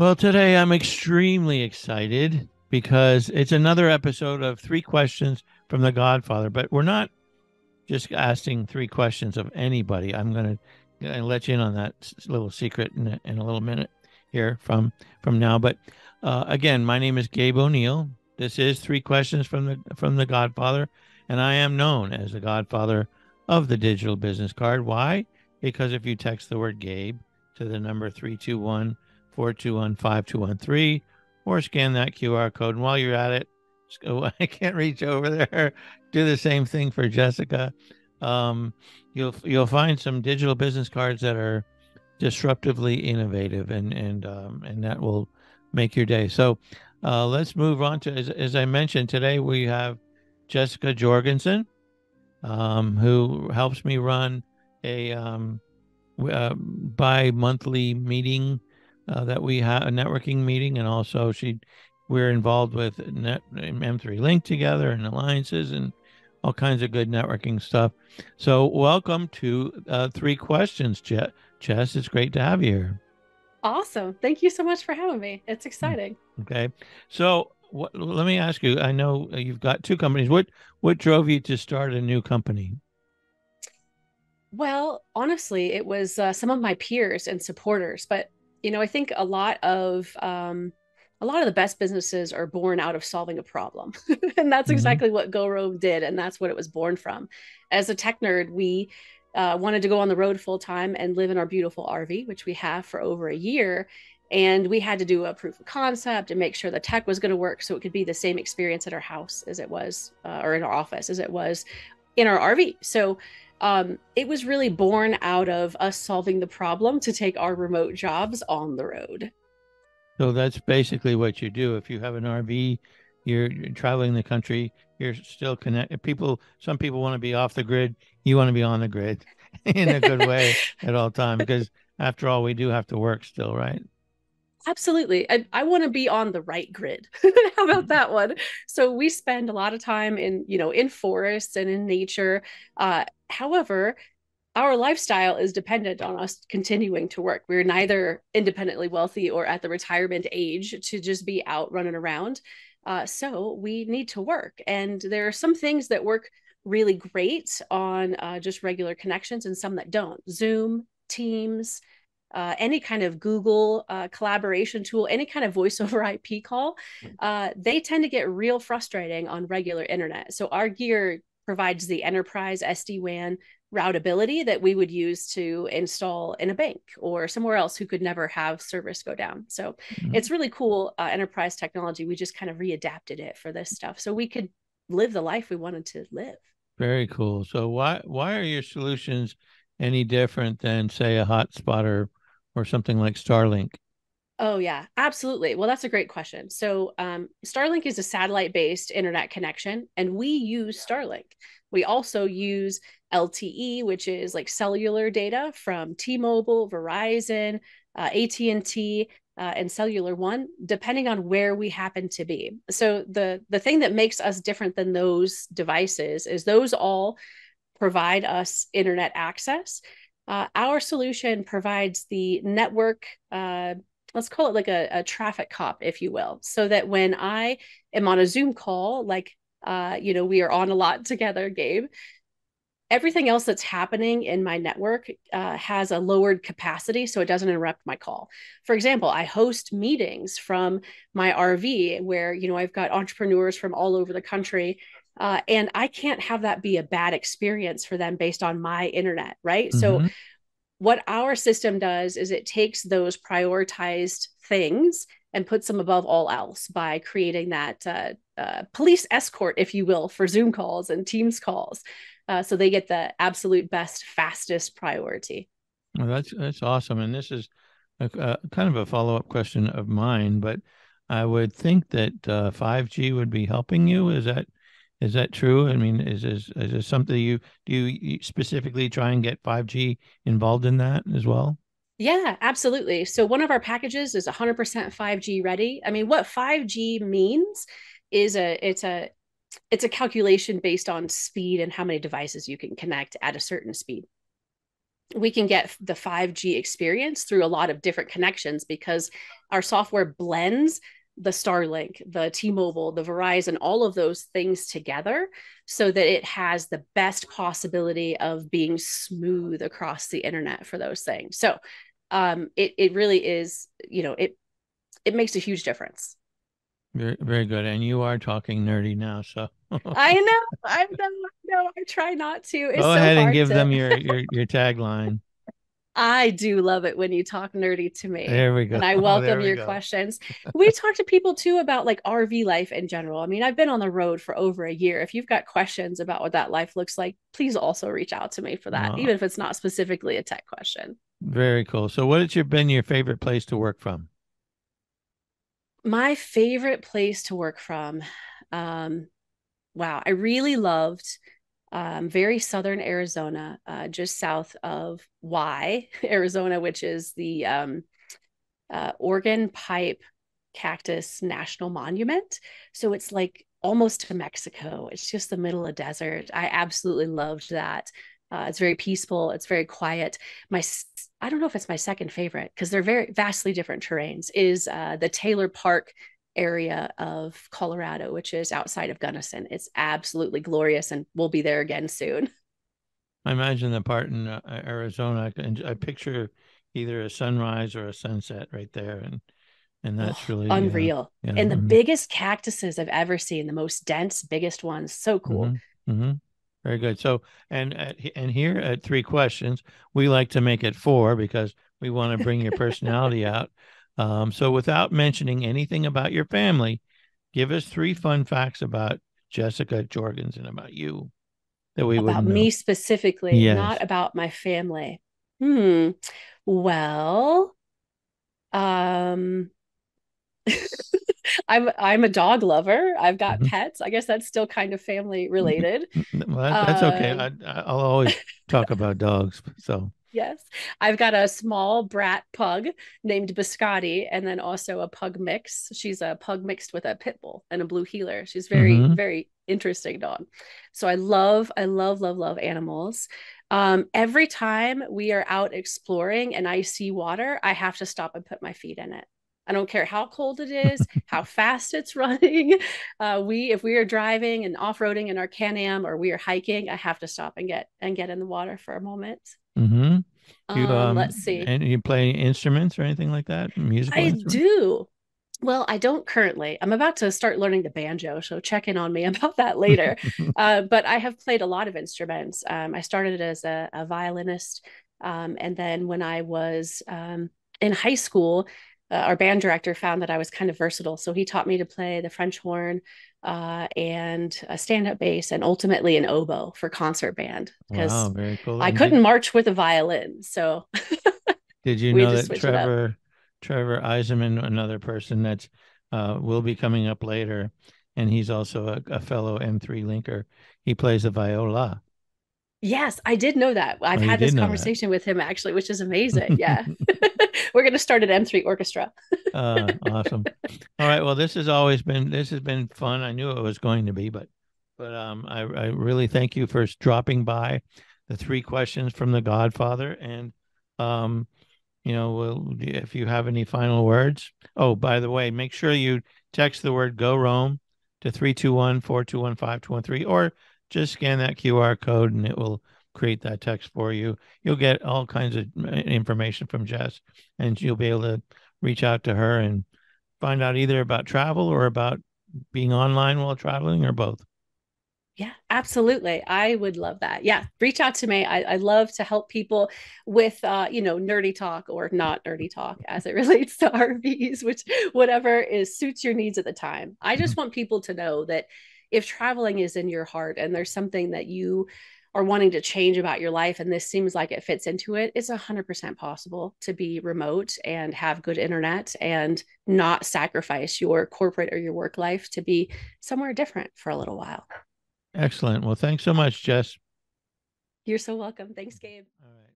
Well, today I'm extremely excited because it's another episode of Three Questions from the Godfather, but we're not just asking three questions of anybody. I'm going to let you in on that little secret in a little minute here from now. But again, my name is Gabe O'Neill. This is Three Questions from the Godfather, and I am known as the Godfather of the digital business card. Why? Because if you text the word Gabe to the number 321-421-5213 or scan that QR code, and while you're at it, I can't reach over there. Do the same thing for Jessica. Um, you'll find some digital business cards that are disruptively innovative, and that will make your day. So let's move on to as I mentioned today we have Jessica Jorgensen, who helps me run a bi-monthly meeting that we have, a networking meeting, and also we're involved with M3 Link together and alliances and all kinds of good networking stuff. So welcome to Three Questions, Chess. It's great to have you here. Awesome. Thank you so much for having me. It's Hmm. exciting. Okay, so let me ask you. I know you've got two companies. What drove you to start a new company? Well, honestly, it was some of my peers and supporters, but I think a lot of the best businesses are born out of solving a problem, and that's Hmm. exactly what GOROAM did, and that's what it was born from. As a tech nerd, we wanted to go on the road full time and live in our beautiful RV, which we have for over a year. And we had to do a proof of concept and make sure the tech was going to work so it could be the same experience at our house as it was, or in our office as it was in our RV. So it was really born out of us solving the problem to take our remote jobs on the road. So that's basically what you do. If you have an RV, you're traveling the country, you're still connected. Some people want to be off the grid. You want to be on the grid in a good way at all time, because after all, we do have to work still, right? Absolutely. I want to be on the right grid. How about that one? So we spend a lot of time in forests and in nature. However, our lifestyle is dependent on us continuing to work. We're neither independently wealthy or at the retirement age to just be out running around. So we need to work. And there are some things that work really great on just regular connections and some that don't. Zoom, Teams, any kind of Google collaboration tool, any kind of voice over IP call, they tend to get real frustrating on regular internet. So our gear provides the enterprise SD-WAN routability that we would use to install in a bank or somewhere else who could never have service go down. So Mhm. it's really cool enterprise technology. We just kind of readapted it for this stuff so we could live the life we wanted to live. Very cool. So why are your solutions any different than, say, a hotspot or something like Starlink? Oh, yeah, absolutely. Well, that's a great question. So, Starlink is a satellite based internet connection, and we use Starlink. We also use LTE, which is like cellular data from T-Mobile, Verizon, AT&T, and Cellular One, depending on where we happen to be. So, the thing that makes us different than those devices is those all provide us internet access. Our solution provides the network, let's call it like a traffic cop, if you will, so that when I am on a Zoom call, like, we are on a lot together, Gabe, everything else that's happening in my network has a lowered capacity so it doesn't interrupt my call. For example, I host meetings from my RV where I've got entrepreneurs from all over the country, and I can't have that be a bad experience for them based on my internet, right? So Hmm. what our system does is it takes those prioritized things and puts them above all else by creating that police escort, if you will, for Zoom calls and Teams calls. So they get the absolute best, fastest priority. Well, that's awesome. And this is a kind of a follow-up question of mine, but I would think that 5G would be helping you. Is that true? I mean, is this something you specifically try and get 5G involved in that as well? Yeah, absolutely. So one of our packages is 100% 5G ready. I mean, what 5G means is it's a calculation based on speed and how many devices you can connect at a certain speed. we can get the 5G experience through a lot of different connections because our software blends the Starlink, the T-Mobile, the Verizon, all of those things together so that it has the best possibility of being smooth across the internet for those things. So it really is, it makes a huge difference. Very, very good. And you are talking nerdy now, so I know, I know. I try not to. It's go so ahead and hard give to. them your tagline. I do love it when you talk nerdy to me, There we go. and I Oh, welcome there we your go. questions. We talk to people too about like RV life in general. I mean, I've been on the road for over a year. If you've got questions about what that life looks like, please also reach out to me for that, Oh, even if it's not specifically a tech question. very cool. So, what has been your favorite place to work from? My favorite place to work from, um, wow, I really loved very southern Arizona, just south of Arizona, which is the Organ Pipe Cactus National Monument. So it's like almost to Mexico. It's just the middle of desert. I absolutely loved that. It's very peaceful. It's very quiet. My, I don't know if it's my second favorite because they're very vastly different terrains. Is the Taylor Park area of Colorado, which is outside of Gunnison. It's absolutely glorious, and we'll be there again soon. I imagine the part in Arizona. I picture either a sunrise or a sunset right there, and that's Oh, really unreal. yeah. And the biggest cactuses I've ever seen, the most dense, biggest ones. So cool. Mm-hmm. Very good. So, and here at three questions, we like to make it four because we want to bring your personality out. So, without mentioning anything about your family, give us three fun facts about Jessica Jorgensen, about you that we About wouldn't me know. specifically, not Yes. about my family. Hmm. Well, um, I'm a dog lover. I've got Mhm. pets. I guess that's still kind of family related. Well, that's okay. Um, I'll always talk about dogs. So, Yes. I've got a small brat pug named Biscotti, and then also a pug mix. She's a pug mixed with a pit bull and a blue heeler. She's very, hmm very interesting dog. So I love, love, love animals. Every time we are out exploring and I see water, I have to stop and put my feet in it. I don't care how cold it is, how fast it's running. If we are driving and off-roading in our Can-Am or we are hiking, I have to stop and get in the water for a moment. hmm You Let's see. and you play instruments or anything like that? Musical I instruments? do. Well, I don't currently. I'm about to start learning the banjo, so check in on me about that later. But I have played a lot of instruments. I started as a violinist, and then when I was in high school, our band director found that I was kind of versatile, so he taught me to play the French horn and a stand-up bass, and ultimately an oboe for concert band Wow, because very cool. I And couldn't march with a violin, so did you we had know to that switch it up. Trevor Eisenman, another person that's will be coming up later, and he's also a fellow M3 linker. He plays the viola. Yes, I did know that. I've Oh, you had this did know that. conversation with him actually, which is amazing. Yeah. We're going to start an M3 orchestra. Awesome. All right. Well, this has been fun. I knew it was going to be, but I really thank you for dropping by the three questions from the Godfather, and um, if you have any final words. Oh, by the way, make sure you text the word "Go Roam" to 321-421-5213, or just scan that QR code and it will create that text for you. You'll get all kinds of information from Jess, and you'll be able to reach out to her and find out either about travel or about being online while traveling, or both. Yeah, absolutely. I would love that. Yeah, reach out to me. I love to help people with, nerdy talk or not nerdy talk as it relates to RVs, which whatever is suits your needs at the time. I just want people to know that if traveling is in your heart and there's something that you are wanting to change about your life and this seems like it fits into it, it's 100% possible to be remote and have good internet and not sacrifice your corporate or your work life to be somewhere different for a little while. Excellent. Well, thanks so much, Jess. You're so welcome. Thanks, Gabe. All right.